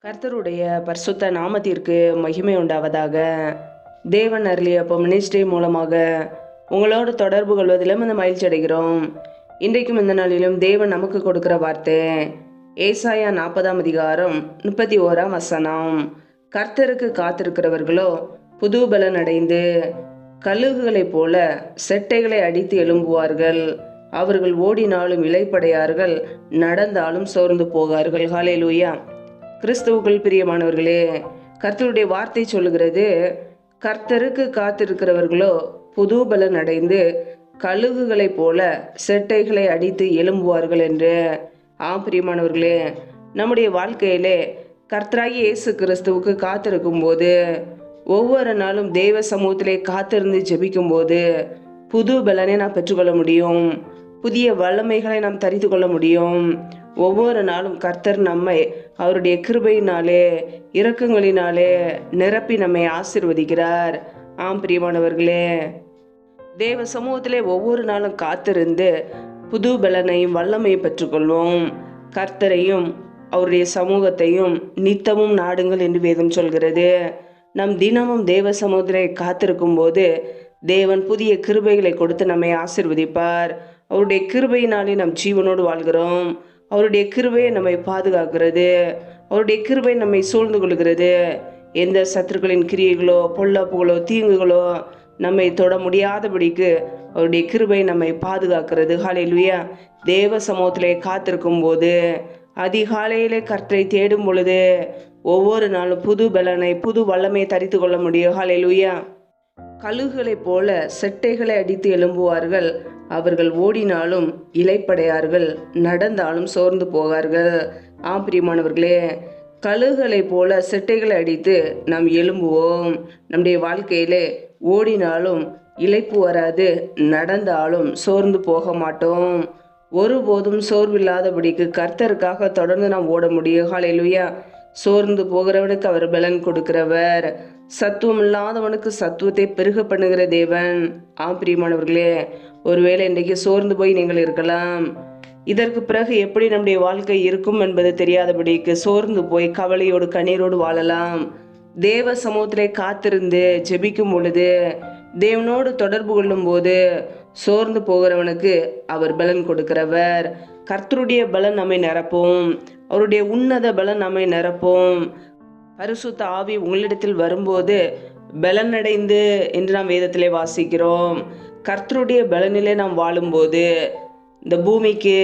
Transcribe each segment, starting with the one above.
கர்த்தருடைய பரிசுத்த நாமத்திற்கு மகிமை உண்டாவதாக. தேவன் அருளிய மினிஸ்ட்ரி மூலமாக உங்களோடு தொடர்பு கொள்வதிலும் இந்த மகிழ்ச்சி அடைகிறோம். இன்றைக்கும் இந்த நாளிலும் தேவன் நமக்கு கொடுக்கிற வார்த்தை ஏசாயா 40ஆம் அதிகாரம் 31ஆம் வசனம். கர்த்தருக்கு காத்திருக்கிறவர்களோ புது பலன் அடைந்து கழுகுகளைப் போல செட்டைகளை அடித்து எழும்புவார்கள். அவர்கள் ஓடினாலும் இளைப்படையார்கள், நடந்தாலும் சோர்ந்து போகார்கள். ஹல்லேலூயா. கிறிஸ்துவுக்குள் பிரியமானவர்களே, கர்த்தருடைய வார்த்தை சொல்லுகிறது, கர்த்தருக்கு காத்திருக்கிறவர்களோ புது பலன் அடைந்து கழுகுகளைப் போல செட்டைகளை அடித்து எழும்புவார்கள் என்று. பிரியமானவர்களே, நம்முடைய வாழ்க்கையிலே கர்த்தராகி இயேசு கிறிஸ்துவுக்கு காத்திருக்கும் போது, ஒவ்வொரு நாளும் தெய்வ சமூகத்திலே காத்திருந்து ஜெபிக்கும் போது புது பலனை நாம் பெற்றுக்கொள்ள முடியும். புதிய வல்லமைகளை நாம் தரித்து கொள்ள முடியும். ஒவ்வொரு நாளும் கர்த்தர் நம்மை அவருடைய கிருபையினாலே இரக்கங்களினாலே நிரப்பி நம்மை ஆசீர்வதிக்கிறார். பிரியமானவர்களே, தேவ சமூகத்திலே ஒவ்வொரு நாளும் காத்திருந்து புது பலனையும் வல்லமையும் பெற்றுக்கொள்வோம். கர்த்தரையும் அவருடைய சமூகத்தையும் நித்தமும் நாடுங்கள் என்று வேதம் சொல்கிறது. நம் தினமும் தேவ சமூகத்திலே காத்திருக்கும் போது தேவன் புதிய கிருபைகளை கொடுத்து நம்மை ஆசீர்வதிப்பார். அவருடைய கிருபையினாலே நம் ஜீவனோடு வாழ்கிறோம். அவருடைய கிருபையை நம்மை பாதுகாக்கிறது. அவருடைய கிருபை நம்மை சூழ்ந்து கொள்கிறது. எந்த சத்துருக்களின் கிரியைகளோ பொல்லாப்புகளோ தீங்குகளோ நம்மை தொட முடியாதபடிக்கு அவருடைய கிருபை நம்மை பாதுகாக்கிறது. ஹல்லேலூயா. தேவ சமூகத்திலே காத்திருக்கும் போது, அதிகாலையிலே கர்த்தரை தேடும் பொழுது ஒவ்வொரு நாளும் புது பலனை புது வல்லமையை தரித்து கொள்ள முடியும். ஹல்லேலூயா. கழுகுகளைப் போல செட்டைகளை அடித்து எழும்புவார்கள். அவர்கள் ஓடினாலும் இளைப்படையார்கள், நடந்தாலும் சோர்ந்து போகார்கள். பிரியமானவர்களே, கழுகுகளைப் போல செட்டைகளை அடித்து நாம் எழும்புவோம். நம்முடைய வாழ்க்கையிலே ஓடினாலும் இளைப்பு வராது, நடந்தாலும் சோர்ந்து போக மாட்டோம். ஒருபோதும் சோர்வில்லாதபடிக்கு கர்த்தருக்காக தொடர்ந்து நாம் ஓட முடியும். ஹல்லேலூயா. சோர்ந்து போகிறவனுக்கு அவர் பலன் கொடுக்கிறவர். சத்துவம் இல்லாதவனுக்கு சத்துவத்தை பெருக பண்ணுகிற தேவன். பிரியமானவர்களே, ஒருவேளை இன்றைக்கு சோர்ந்து போய் நீங்கள் இருக்கலாம். இதற்கு பிறகு எப்படி நம்முடைய வாழ்க்கை இருக்கும் என்பது தெரியாதபடிக்கு சோர்ந்து போய் கவலையோடு கண்ணீரோடு வாழலாம். தேவ சமூகத்திலே காத்திருந்து ஜெபிக்கும் பொழுது, தேவனோடு தொடர்பு கொள்ளும் போது சோர்ந்து போகிறவனுக்கு அவர் பலன் கொடுக்கிறவர். கர்த்தருடைய பலன் நம்மை நிரப்பும். அவருடைய உன்னத பலன் நம்மை நிரப்பும். பரிசுத்த ஆவி உங்களிடத்தில் வரும்போது பலனடைந்து என்று நாம் வேதத்திலே வாசிக்கிறோம். கர்த்தருடைய பலனிலே நாம் வாழும்போது இந்த பூமிக்கு,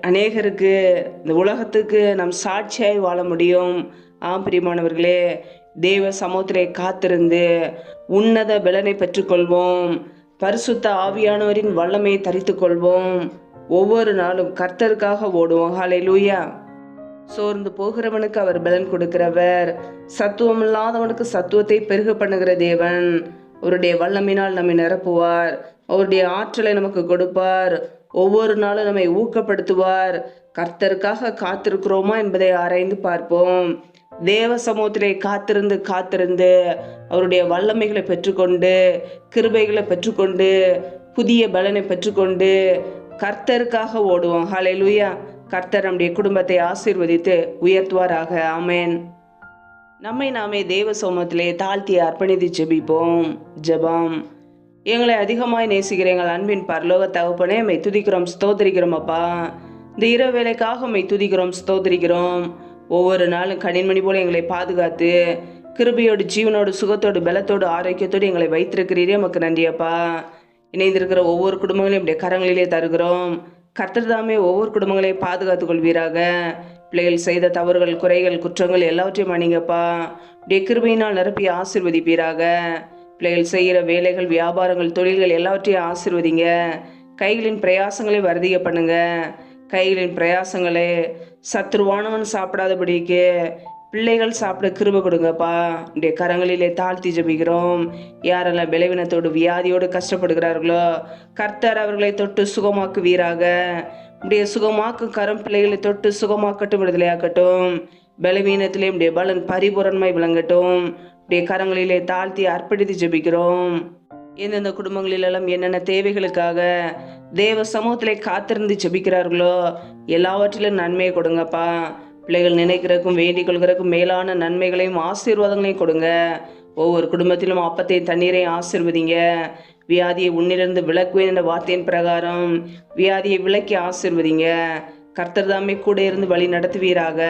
அநேகருக்கு, இந்த உலகத்துக்கு நாம் சாட்சியாய் வாழ முடியும். பிரியமானவர்களே, தேவ சமூகத்திலே காத்திருந்து உன்னத பலனை பெற்றுக்கொள்வோம். பரிசுத்த ஆவியானவரின் வல்லமையை தரித்து கொள்வோம். ஒவ்வொரு நாளும் கர்த்தருக்காக ஓடுவோம். ஹல்லேலூயா. சோர்ந்து போகிறவனுக்கு அவர் பலன் கொடுக்கிறவர். சத்துவம் இல்லாதவனுக்கு சத்துவத்தை பெருக பண்ணுகிற தேவன். அவருடைய வல்லமையினால் நம்மை நிரப்புவார். அவருடைய ஆற்றலை நமக்கு கொடுப்பார். ஒவ்வொரு நாளும் நம்மை ஊக்கப்படுத்துவார். கர்த்தருக்காக காத்திருக்கிறோமா என்பதை ஆராய்ந்து பார்ப்போம். தேவ சமூகத்திலே காத்திருந்து காத்திருந்து அவருடைய வல்லமைகளை பெற்றுக்கொண்டு, கிருபைகளை பெற்றுக்கொண்டு, புதிய பலனை பெற்றுக்கொண்டு கர்த்தருக்காக ஓடுவோம். ஹல்லேலூயா. கர்த்தர் நம்முடைய குடும்பத்தை ஆசீர்வதித்து உயர்த்துவாராக. ஆமென். நம்மை நாமே தேவ சமூகத்திலே தாழ்த்தி அர்ப்பணித்து ஜெபிப்போம். ஜெபம். எங்களை அதிகமாய் நேசிக்கிற எங்கள் அன்பின் பரலோக தகப்பனே, மை துதிக்கிறோம், ஸ்தோத்திரிக்கிறோம். அப்பா, இந்த இரவு வேலைக்காக மை துதிக்கிறோம், ஸ்தோத்திரிக்கிறோம். ஒவ்வொரு நாளும் கனிமணி போல எங்களை பாதுகாத்து கிருபையோடு ஜீவனோடு சுகத்தோடு பலத்தோடு ஆரோக்கியத்தோடு எங்களை வைத்திருக்கிறீரே, நமக்கு நன்றியப்பா. இணைந்திருக்கிற ஒவ்வொரு குடும்பங்களையும் இப்படிய கரங்களிலே தருகிறோம். கர்த்தர் தாமே ஒவ்வொரு குடும்பங்களையும் பாதுகாத்து கொள்வீராக. பிள்ளைகள் செய்த தவறுகள், குறைகள், குற்றங்கள் எல்லாவற்றையும் மன்னிங்கப்பா. இப்படிய கிருபையினால் நிரப்பி ஆசீர்வதிப்பீராக. பிள்ளைகள் செய்கிற வேலைகள், வியாபாரங்கள், தொழில்கள் எல்லாவற்றையும் ஆசீர்வதிங்க. கைகளின் பிரயாசங்களை வர்த்திக்க பண்ணுங்க. கைகளின் பிரயாசங்களே சத்ருவானவன் சாப்பிடாதபடிக்கு பிள்ளைகள் சாப்பிட கிருபை கொடுங்கப்பா. உடைய கரங்களிலே தாழ்த்தி ஜெபிக்கிறோம். யாரெல்லாம் பலவீனத்தோடு வியாதியோடு கஷ்டப்படுகிறார்களோ கர்த்தர் அவர்களை தொட்டு சுகமாக்குவீராக. உடைய சுகமாக்கும் கரம் பிள்ளைகளை தொட்டு சுகமாக்கட்டும், விடுதலையாக்கட்டும். பலவீனத்திலே உடைய பலன் பரிபூரணமாய் விளங்கட்டும். உடைய கரங்களிலே தாழ்த்தி அர்ப்பணித்து ஜெபிக்கிறோம். எந்தெந்த குடும்பங்களிலெல்லாம் என்னென்ன தேவைகளுக்காக தேவ சமூகத்திலே காத்திருந்து ஜெபிக்கிறார்களோ எல்லாவற்றிலும் நன்மையை கொடுங்கப்பா. பிள்ளைகள் நினைக்கிறதுக்கும் வேண்டிக் கொள்கிறதுக்கும் மேலான நன்மைகளையும் ஆசீர்வாதங்களையும் கொடுங்க. ஒவ்வொரு குடும்பத்திலும் அப்பத்தையும் தண்ணீரையும் ஆசீர்வதிங்க. வியாதியை உன்னிலிருந்து விலக்குவேன் என்ற வார்த்தையின் பிரகாரம் வியாதியை விலக்கி ஆசீர்வதிங்க. கர்த்தர் தாமே கூட இருந்து வழி நடத்துவீராக.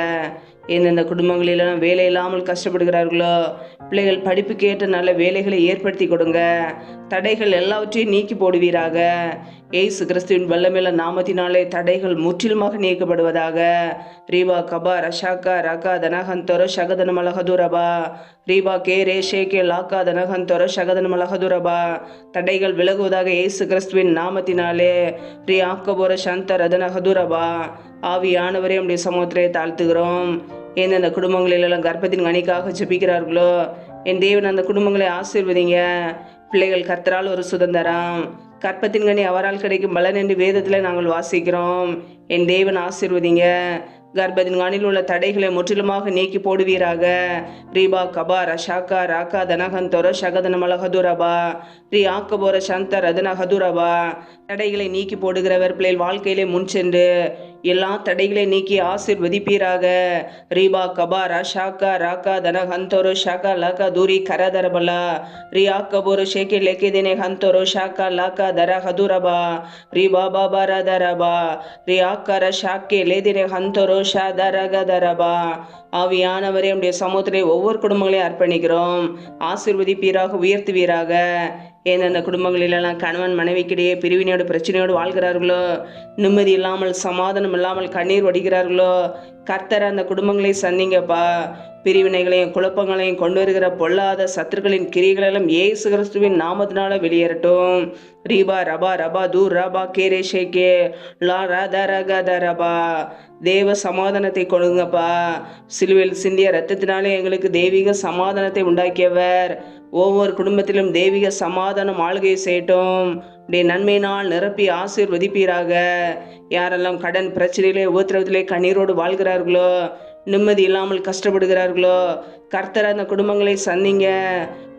எந்தெந்த குடும்பங்களிலும் வேலை இல்லாமல் கஷ்டப்படுகிறார்களோ பிள்ளைகள் படிப்புக்கு ஏற்ற நல்ல வேலைகளை ஏற்படுத்தி கொடுங்க. தடைகள் எல்லாவற்றையும் நீக்கி போடுவீராக. ஏசு கிறிஸ்துவின் வல்லமையுள்ள நாமத்தினாலே தடைகள் முற்றிலுமாக நீக்கப்படுவதாக. ரீபா கபா ரஷாக்கா ரகா தனகந்தொர சகதன மலகதுரபா ரீபா கே ரே ஷேகே லாக்கா தனகந்தொர சகதன மலகதுரபா. தடைகள் விலகுவதாக ஏசு கிறிஸ்துவின் நாமத்தினாலே. ரீ ஆக்கபோர சந்த ரதனகதுரபா. ஆவியானவரே உடைய சமூகத்திலே தாழ்த்துகிறோம். எந்தெந்த குடும்பங்களிலெல்லாம் கர்ப்பத்தின் கனிக்காக ஜெபிக்கிறார்களோ என் தேவன் அந்த குடும்பங்களை ஆசீர்வதிங்க. பிள்ளைகள் கர்த்தரால் ஒரு சுதந்திரம், கற்பத்தின் கனி அவரால் கிடைக்கும் பலன் என்று வேதத்தில் நாங்கள் வாசிக்கிறோம். என் தேவன் ஆசீர்வதிங்க. கர்ப்பத்தின் கனில் உள்ள தடைகளை முற்றிலுமாக நீக்கி போடுவீராக. ரீபா கபா ரஷாக்கா ராக்கா தனகந்தொர சகதன மலகதுரபா ரீ ஆக்கபோர சந்த ரதன ஹதுரபா. தடைகளை நீக்கி போடுகிறவர் பிள்ளைகள் வாழ்க்கையிலே முன் சென்று எல்லா தடைகளை நீக்கி ஆசீர்வதிப்பீராக. ரீபா கபா ரஷாக்கா ராக்கா தனகந்தொர ஷாக்கா லாக்கா தூரி கரதரபலா ரீ ஆக்கபோர ஷேகே லேக்கேதினே ஹந்தொர ஷாக்கா லாக்கா தர ஹதுரபா ரீபா பாபா ரதரபா ரீ ஆக்கர ஷாக்கே லேதினே ஹந்தொர ஷாதரகதரபா. ஆவியானவரே உடைய சமூகத்திலே ஒவ்வொரு குடும்பங்களையும் அர்ப்பணிக்கிறோம். ஆசீர்வதிப்பீராக, உயர்த்துவீராக. ஏன் குடும்பங்களிலெல்லாம் கணவன் மனைவிக்கிடையே பிரிவினையோடு பிரச்சனையோடு வாழ்கிறார்களோ, நிம்மதி இல்லாமல் சமாதானம் இல்லாமல் கண்ணீர் வடிகிறார்களோ, கர்த்தர் அந்த குடும்பங்களை சந்திங்கப்பா. பிரிவினைகளையும் குழப்பங்களையும் கொண்டு வருகிற பொல்லாத சத்துருக்களின் கிரிகளெல்லாம் இயேசு கிறிஸ்துவின் நாமத்தினால வெளியேறட்டும். ரீபா ரபா ரபா தூர் ரபா கேரே ஷேகே லா ரதரகதரபா. தேவ சமாதானத்தை கொடுங்கப்பா. சிலுவையில் சிந்திய ரத்தத்தினாலே எங்களுக்கு தெய்வீக சமாதானத்தை உண்டாக்கியவர். ஒவ்வொரு குடும்பத்திலும் தெய்வீக சமாதானம் ஆளுகை செய்யட்டும். உடைய நன்மையினால் நிரப்பி ஆசீர்வதிப்பீராக. யாரெல்லாம் கடன் பிரச்சனையிலே உபத்திரவத்திலே கண்ணீரோடு வாழ்கிறார்களோ, நிம்மதி இல்லாமல் கஷ்டப்படுகிறார்களோ, கர்த்தர் அந்த குடும்பங்களை சந்திங்க.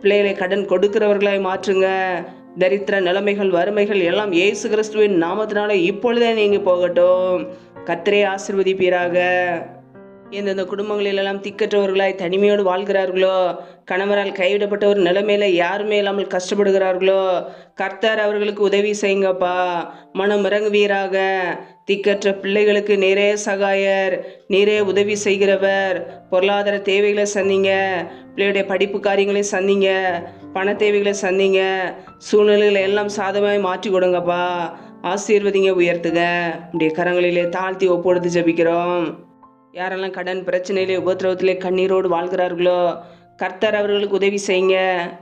பிள்ளைகளை கடன் கொடுக்கிறவர்களாய் மாற்றுங்க. தரித்திர நிலைமைகள் வறுமைகள் எல்லாம் இயேசு கிறிஸ்துவின் நாமத்தினால இப்பொழுதே நீங்க போகட்டும். கர்த்தரே ஆசீர்வதிப்பீராக. எந்தெந்த குடும்பங்களிலெல்லாம் திக்கற்றவர்களாய் தனிமையோடு வாழ்கிறார்களோ, கணவரால் கைவிடப்பட்ட ஒரு நிலைமையில யாருமே இல்லாமல் கஷ்டப்படுகிறார்களோ, கர்த்தர் அவர்களுக்கு உதவி செய்யுங்கப்பா. மனம் இறங்குவீராக. திக்கற்ற பிள்ளைகளுக்கு நீரே சகாயர், நீரே உதவி செய்கிறவர். பொருளாதார தேவைகளை சந்திங்க. பிள்ளையுடைய படிப்பு காரியங்களை சந்திங்க. பண தேவைகளை சந்திங்க. சூழ்நிலைகளை எல்லாம் சாதகமாய் மாற்றி கொடுங்கப்பா. ஆசீர்வதிங்க, உயர்த்துங்க. உடைய கரங்களிலே தாழ்த்தி ஒப்பொழுது ஜெபிக்கிறோம். யாரெல்லாம் கடன் பிரச்சனையிலே உபத்திரவத்திலே கண்ணீரோடு வாழ்கிறார்களோ, கர்த்தர் அவர்களுக்கு உதவி செய்யுங்க.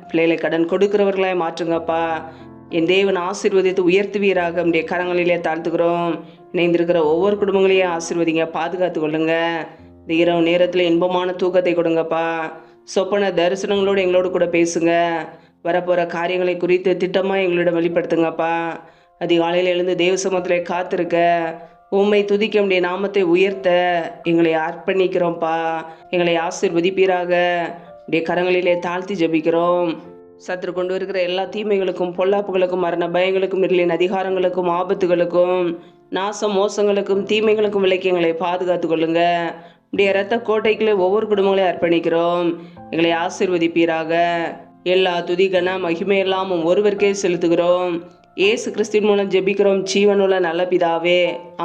பிள்ளைகளை கடன் கொடுக்கிறவர்களாய் மாற்றுங்கப்பா. என் தேவன் ஆசீர்வதித்து உயர்த்துவீராக. உடைய கரங்களிலே தாழ்த்துக்கிறோம். இணைந்திருக்கிற ஒவ்வொரு குடும்பங்களையும் ஆசீர்வதிங்க, பாதுகாத்து கொள்ளுங்க. இந்த இரவு நேரத்தில் இன்பமான தூக்கத்தை கொடுங்கப்பா. சொப்பன தரிசனங்களோடு எங்களோடு கூட பேசுங்க. வரப்போகிற காரியங்களை குறித்து திட்டமாக எங்களிடம் வெளிப்படுத்துங்கப்பா. அதிகாலையில் எழுந்து தேவ சமூகத்திலே காத்திருக்க, உம்மை துதிக்க, உடைய நாமத்தை உயர்த்த எங்களை அர்ப்பணிக்கிறோம்ப்பா. எங்களை ஆசீர்வதிப்பீராக. உடைய கரங்களிலே தாழ்த்தி ஜெபிக்கிறோம். சத்துரு கொண்டு வருகிற எல்லா தீமைகளுக்கும் பொல்லாப்புகளுக்கும் மரண பயங்களுக்கும் இருளின் அதிகாரங்களுக்கும் ஆபத்துகளுக்கும் நாசம் மோசங்களுக்கும் தீமைகளுக்கும் விலக்கி எங்களை பாதுகாத்து கொள்ளுங்க. உடைய இரத்த கோட்டைக்குள்ளே ஒவ்வொரு குடும்பங்களையும் அர்ப்பணிக்கிறோம். எங்களை ஆசீர்வதிப்பீராக. எல்லா துதி கன மகிமையெல்லாம் ஒருவருக்கே செலுத்துகிறோம். இயேசு கிறிஸ்துவின் மூலம் ஜெபிக்கிறோம் ஜீவனுள்ள நல்ல பிதாவே,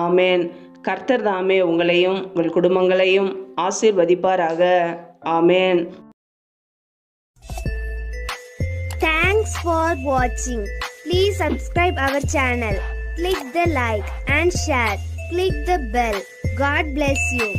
ஆமேன். கர்த்தர் தாமே உங்களையும் உங்கள் குடும்பங்களையும் ஆசீர்வதிப்பாராக. ஆமேன். Thanks for watching. Please subscribe our channel. Click the like and share. Click the bell. God bless you.